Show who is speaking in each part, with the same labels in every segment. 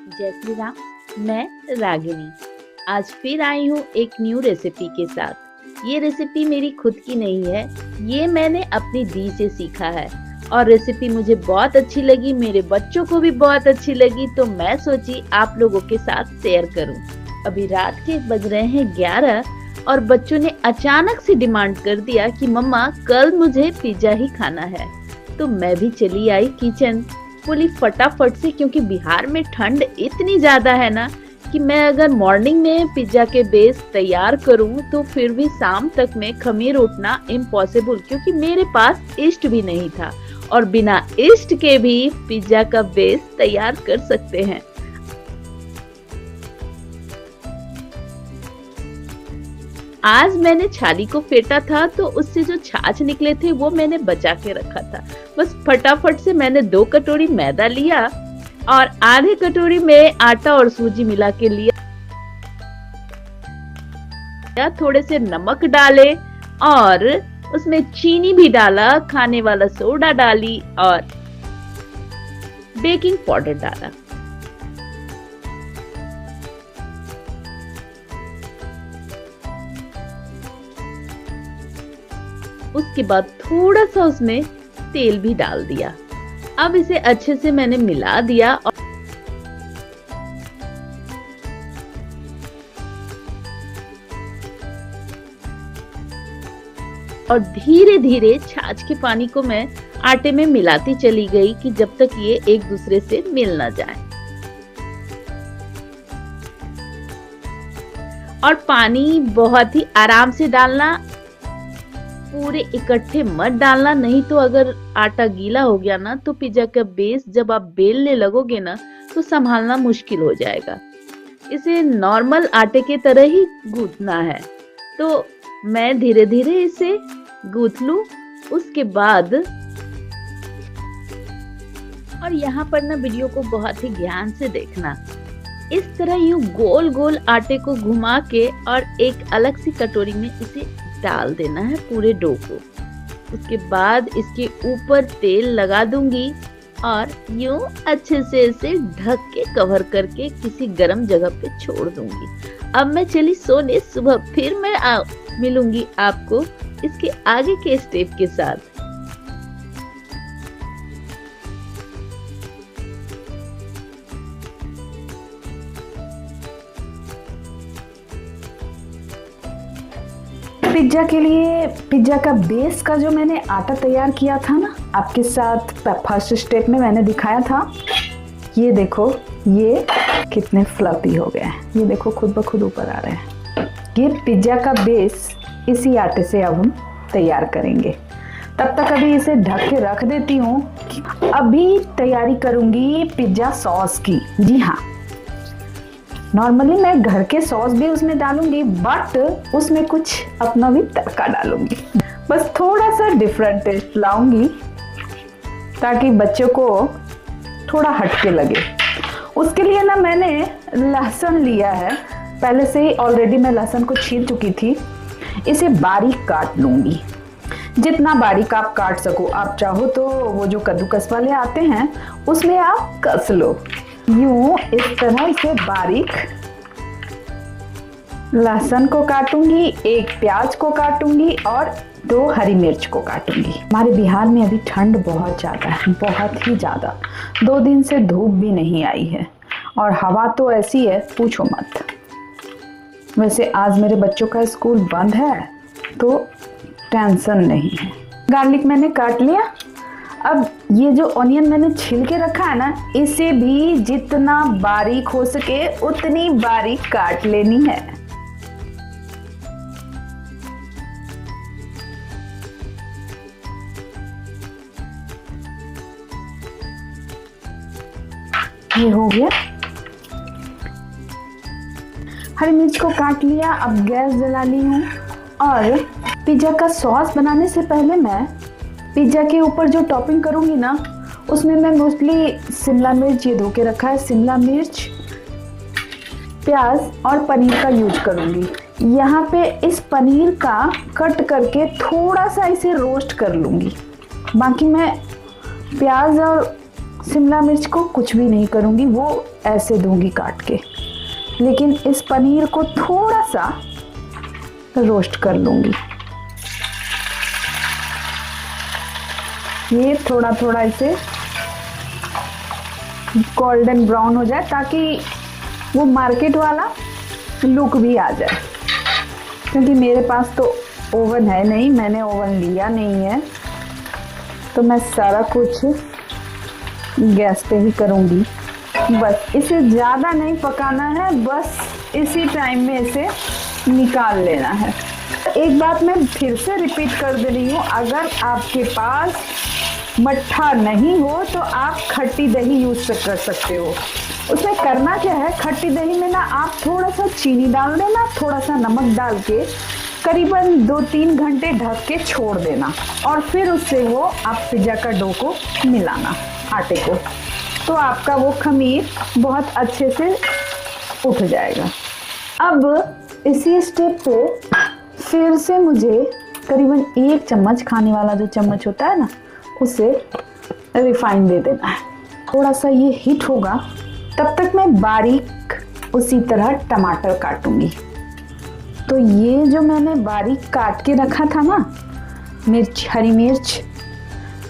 Speaker 1: जय श्री राम। मैं रागिनी आज फिर आई हूँ एक न्यू रेसिपी के साथ। ये रेसिपी मेरी खुद की नहीं है, ये मैंने अपनी दी से सीखा है और रेसिपी मुझे बहुत अच्छी लगी, मेरे बच्चों को भी बहुत अच्छी लगी, तो मैं सोची आप लोगों के साथ शेयर करूं। अभी रात के बज रहे हैं 11 और बच्चों ने अचानक से डिमांड कर दिया कि मम्मा कल मुझे पिज्जा ही खाना है। तो मैं भी चली आई किचन बोली फटाफट से, क्योंकि बिहार में ठंड इतनी ज्यादा है ना कि मैं अगर मॉर्निंग में पिज्जा के बेस तैयार करूं तो फिर भी शाम तक में खमीर उठना इम्पॉसिबल, क्योंकि मेरे पास ईस्ट भी नहीं था और बिना ईस्ट के भी पिज्जा का बेस तैयार कर सकते हैं। आज मैंने छाली को फेंटा था तो उससे जो छाछ निकले थे वो मैंने बचा के रखा था। बस फटाफट से मैंने 2 कटोरी मैदा लिया और आधे कटोरी में आटा और सूजी मिला के लिया। थोड़े से नमक डाले और उसमें चीनी भी डाला, खाने वाला सोडा डाली और बेकिंग पाउडर डाला। उसके बाद थोड़ा सा उसमें तेल भी डाल दिया। अब इसे अच्छे से मैंने मिला दिया और धीरे धीरे छाछ के पानी को मैं आटे में मिलाती चली गई कि जब तक ये एक दूसरे से मिल ना जाए। और पानी बहुत ही आराम से डालना, पूरे इकट्ठे मत डालना, नहीं तो अगर आटा गीला हो गया ना तो पिज्जा का बेस जब आप बेलने लगोगे ना तो संभालना मुश्किल हो जाएगा। इसे नॉर्मल आटे के तरह ही गूंथना है। तो मैं धीरे धीरे इसे गूंथ लूं। उसके बाद और यहाँ पर ना वीडियो को बहुत ही ध्यान से देखना। इस तरह यूं गोल गोल आटे को घुमा के और एक अलग सी कटोरी में इसे डाल देना है पूरे डो को। उसके बाद इसके ऊपर तेल लगा दूंगी और यूं अच्छे से इसे ढक के कवर करके किसी गर्म जगह पे छोड़ दूंगी। अब मैं चली सोने, सुबह फिर मैं मिलूंगी आपको इसके आगे के स्टेप के साथ।
Speaker 2: पिज्जा के लिए पिज्जा का बेस का जो मैंने आटा तैयार किया था ना, आपके साथ फर्स्ट स्टेप में मैंने दिखाया था। ये देखो ये कितने फ्लफी हो गए हैं, ये देखो खुद ब खुद ऊपर आ रहे हैं। ये पिज्जा का बेस इसी आटे से अब हम तैयार करेंगे। तब तक अभी इसे ढक के रख देती हूँ। अभी तैयारी करूँगी पिज्जा सॉस की। जी हाँ, नॉर्मली मैं घर के सॉस भी उसमें डालूंगी, बट उसमें कुछ अपना भी तड़का डालूंगी। बस थोड़ा सा डिफरेंट टेस्ट लाऊंगी ताकि बच्चों को थोड़ा हटके लगे। उसके लिए ना मैंने लहसुन लिया है, पहले से ही ऑलरेडी मैं लहसुन को छील चुकी थी। इसे बारीक काट लूंगी, जितना बारीक आप काट सको। आप चाहो तो वो जो कद्दूकस वाले आते हैं उसमें आप कस लो। यूं इस तरह से बारीक लहसुन को काटूंगी, एक प्याज को काटूंगी और 2 हरी मिर्च को काटूंगी। हमारे बिहार में अभी ठंड बहुत ज़्यादा है, बहुत ही ज़्यादा। 2 दिन से धूप भी नहीं आई है और हवा तो ऐसी है पूछो मत। वैसे आज मेरे बच्चों का स्कूल बंद है तो टेंशन नहीं है। गार्लिक मैंने काट लिया। अब ये जो ऑनियन मैंने छिल के रखा है ना, इसे भी जितना बारीक हो सके उतनी बारीक काट लेनी है। ये हो गया। हरी मिर्च को काट लिया। अब गैस जला ली हूँ और पिज्जा का सॉस बनाने से पहले मैं पिज्जा के ऊपर जो टॉपिंग करूँगी ना, उसमें मैं मोस्टली शिमला मिर्च, ये धो के रखा है, शिमला मिर्च, प्याज और पनीर का यूज करूँगी। यहाँ पे इस पनीर का कट करके थोड़ा सा इसे रोस्ट कर लूँगी। बाकी मैं प्याज और शिमला मिर्च को कुछ भी नहीं करूँगी, वो ऐसे दूंगी काट के, लेकिन इस पनीर को थोड़ा सा रोस्ट कर लूँगी। ये थोड़ा थोड़ा इसे गोल्डन ब्राउन हो जाए ताकि वो मार्केट वाला लुक भी आ जाए। क्योंकि मेरे पास तो ओवन है नहीं, मैंने ओवन लिया नहीं है, तो मैं सारा कुछ गैस पे ही करूँगी। बस इसे ज़्यादा नहीं पकाना है, बस इसी टाइम में इसे निकाल लेना है। एक बात मैं फिर से रिपीट कर दे रही हूँ, अगर आपके पास मट्ठा नहीं हो तो आप खट्टी दही यूज कर सकते हो। उसमें करना क्या है, खट्टी दही में ना आप थोड़ा सा चीनी डाल देना, थोड़ा सा नमक डाल के करीबन 2-3 घंटे ढक के छोड़ देना, और फिर उससे वो आप पिज्जा का डो को मिलाना, आटे को, तो आपका वो खमीर बहुत अच्छे से उठ जाएगा। अब इसी स्टेप पे फिर से मुझे करीबन 1 चम्मच, खाने वाला जो चम्मच होता है ना, उसे रिफाइन दे देना है। थोड़ा सा ये हीट होगा, तब तक मैं बारीक उसी तरह टमाटर काटूंगी। तो ये जो मैंने बारीक काट के रखा था ना, मिर्च, हरी मिर्च,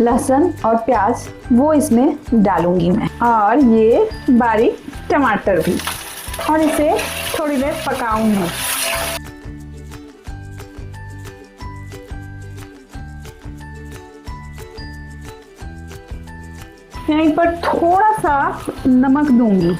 Speaker 2: लहसुन और प्याज, वो इसमें डालूंगी मैं, और ये बारीक टमाटर भी, और इसे थोड़ी देर पकाऊंगी। यहीं पर थोड़ा सा नमक दूंगी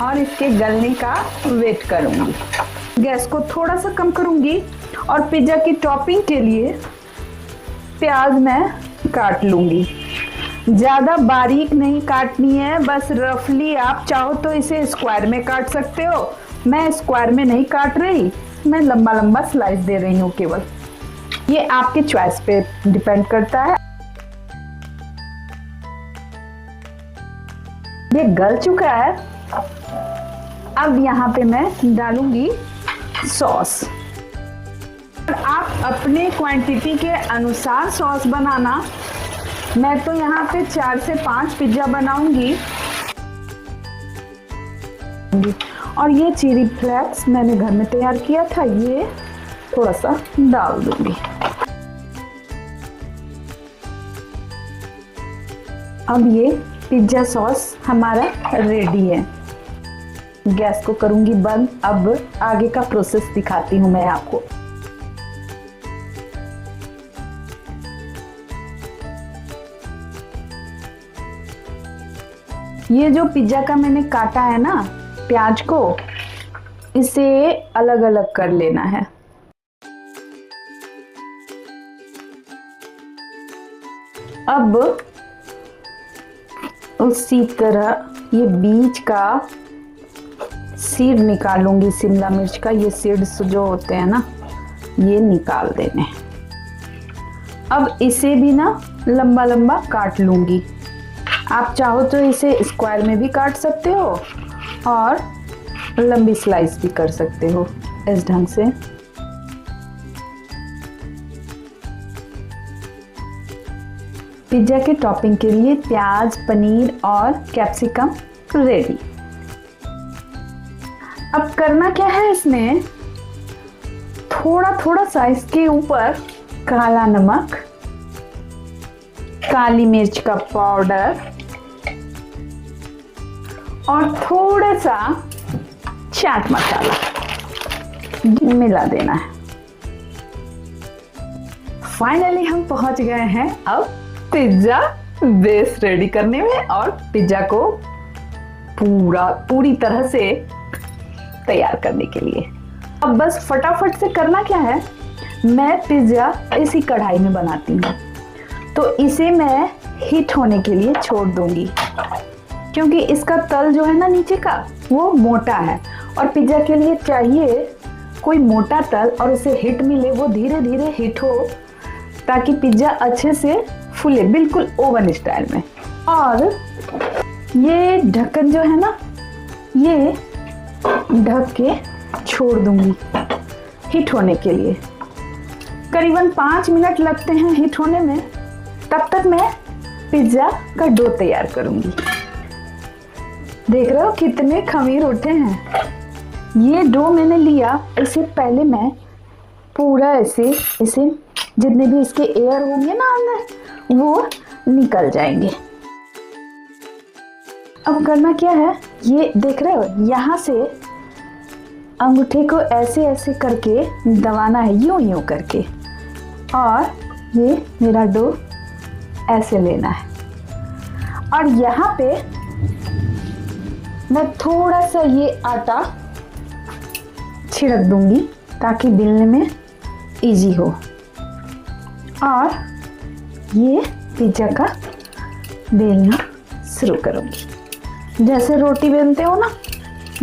Speaker 2: और इसके गलने का वेट करूंगी। गैस को थोड़ा सा कम करूंगी, और पिज्जा की टॉपिंग के लिए प्याज मैं काट लूंगी। ज़्यादा बारीक नहीं काटनी है, बस रफली। आप चाहो तो इसे स्क्वायर में काट सकते हो, मैं स्क्वायर में नहीं काट रही, मैं लंबा लंबा स्लाइस दे रही हूँ केवल। ये आपके चॉइस पे डिपेंड करता है। ये गल चुका है। अब यहाँ पे मैं डालूंगी सॉस। आप अपने क्वांटिटी के अनुसार सॉस बनाना। मैं तो यहाँ पे 4 से 5 पिज्जा बनाऊंगी। और ये चिली फ्लेक्स मैंने घर में तैयार किया था, ये थोड़ा सा डाल दूंगी। अब ये पिज्जा सॉस हमारा रेडी है। गैस को करूंगी बंद। अब आगे का प्रोसेस दिखाती हूँ मैं आपको। ये जो पिज्जा का मैंने काटा है ना प्याज को, इसे अलग अलग कर लेना है। अब उसी तरह ये बीच का सीड निकालूंगी शिमला मिर्च का। ये सीड्स जो होते हैं ना, ये निकाल देने। अब इसे भी ना लंबा लंबा काट लूंगी। आप चाहो तो इसे स्क्वायर में भी काट सकते हो और लंबी स्लाइस भी कर सकते हो इस ढंग से। पिज्जा के टॉपिंग के लिए प्याज, पनीर और कैप्सिकम रेडी। अब करना क्या है, इसमें थोड़ा थोड़ा सा इसके ऊपर काला नमक, काली मिर्च का पाउडर और थोड़ा सा चाट मसाला मिला देना है। फाइनली हम पहुंच गए हैं अब पिज्जा बेस रेडी करने में और पिज्जा को पूरी तरह से तैयार करने के लिए। अब बस फटाफट से करना क्या है, मैं पिज्जा इसी कढ़ाई में बनाती हूँ, तो इसे मैं हीट होने के लिए छोड़ दूंगी, क्योंकि इसका तल जो है ना नीचे का, वो मोटा है और पिज्जा के लिए चाहिए कोई मोटा तल और उसे हीट मिले, वो धीरे धीरे हीट हो ताकि पिज्जा अच्छे से फूले, बिल्कुल ओवन स्टाइल में। और ये ढक्कन जो है ना, ये ढक के छोड़ दूंगी हीट होने के लिए। करीबन 5 मिनट लगते हैं हीट होने में। तब तक मैं पिज्जा का डो तैयार करूंगी। देख रहे हो कितने खमीर उठे हैं। ये डो मैंने लिया, इसे पहले मैं पूरा ऐसे इसे जितने भी इसके एयर होंगे ना अंदर वो निकल जाएंगे। अब करना क्या है, ये देख रहे हो यहाँ से अंगूठे को ऐसे ऐसे करके दबाना है, यूं यूं करके, और ये मेरा डो ऐसे लेना है। और यहाँ पे मैं थोड़ा सा ये आटा छिड़क दूंगी ताकि बेलने में इजी हो। और ये पिज्जा का बेलना शुरू करूंगी। जैसे रोटी बेलते हो ना,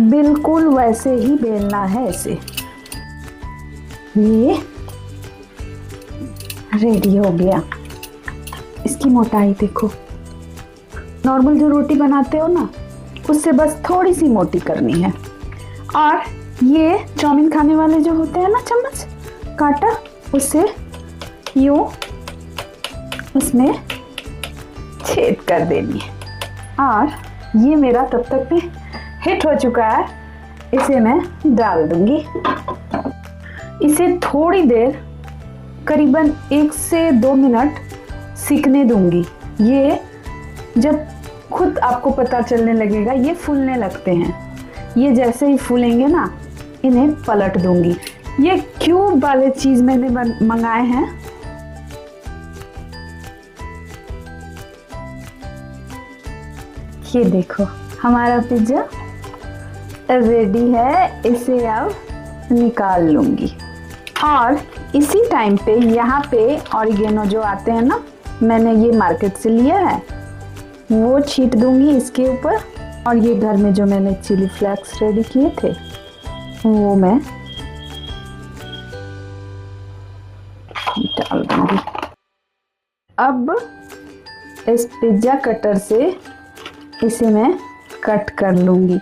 Speaker 2: बिल्कुल वैसे ही बेलना है ऐसे। ये रेडी हो गया। इसकी मोटाई देखो, नॉर्मल जो रोटी बनाते हो ना उससे बस थोड़ी सी मोटी करनी है। और ये चाउमीन खाने वाले जो होते हैं ना चम्मच कांटा, उससे यूं उसमें छेद कर देनी है। और ये मेरा तब तक में हिट हो चुका है, इसे मैं डाल दूंगी। इसे थोड़ी देर करीबन 1 से 2 मिनट सीखने दूंगी। ये जब खुद आपको पता चलने लगेगा, ये फूलने लगते हैं। ये जैसे ही फूलेंगे ना, इन्हें पलट दूंगी। ये क्यूब वाले चीज मैंने मंगाए हैं। ये देखो हमारा पिज्जा रेडी है, इसे अब निकाल लूंगी। और इसी टाइम पे यहाँ पे ऑरिगेनो जो आते हैं ना, मैंने ये मार्केट से लिया है, वो छींट दूंगी इसके ऊपर। और ये घर में जो मैंने चिली फ्लेक्स रेडी किए थे वो मैं डाल दूंगी। अब इस पिज्जा कटर से इसे मैं कट कर लूंगी।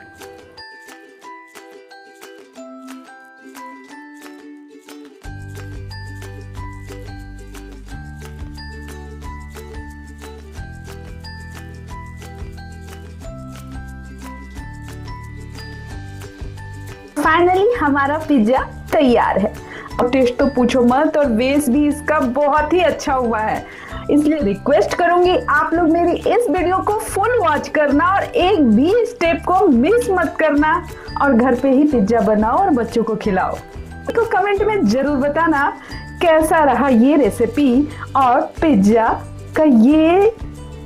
Speaker 2: फाइनली हमारा पिज्जा तैयार है। और टेस्ट तो पूछो मत, और बेस भी इसका बहुत ही अच्छा हुआ है। इसलिए रिक्वेस्ट करूंगी आप लोग मेरी इस वीडियो को फुल वॉच करना और एक भी स्टेप को मिस मत करना, और घर पे ही पिज्जा बनाओ और बच्चों को खिलाओ। तो कमेंट में जरूर बताना कैसा रहा ये रेसिपी, और पिज्जा का ये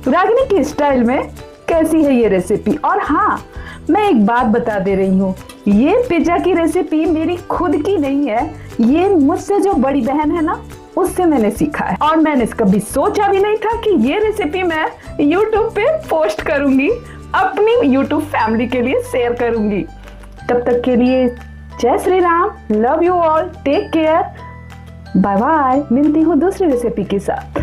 Speaker 2: रागिनी की स्टाइल में कैसी है ये रेसिपी। और हाँ, मैं एक बात बता दे रही हूँ, ये पिज्जा की रेसिपी मेरी खुद की नहीं है, ये मुझसे जो बड़ी बहन है ना उससे मैंने सीखा है। और मैंने कभी सोचा भी नहीं था कि ये रेसिपी मैं YouTube पे पोस्ट करूंगी, अपनी YouTube फैमिली के लिए शेयर करूंगी। तब तक के लिए जय Shri Ram, love you all, take care, bye bye. मिलती हूँ दूसरी रेसिपी के साथ।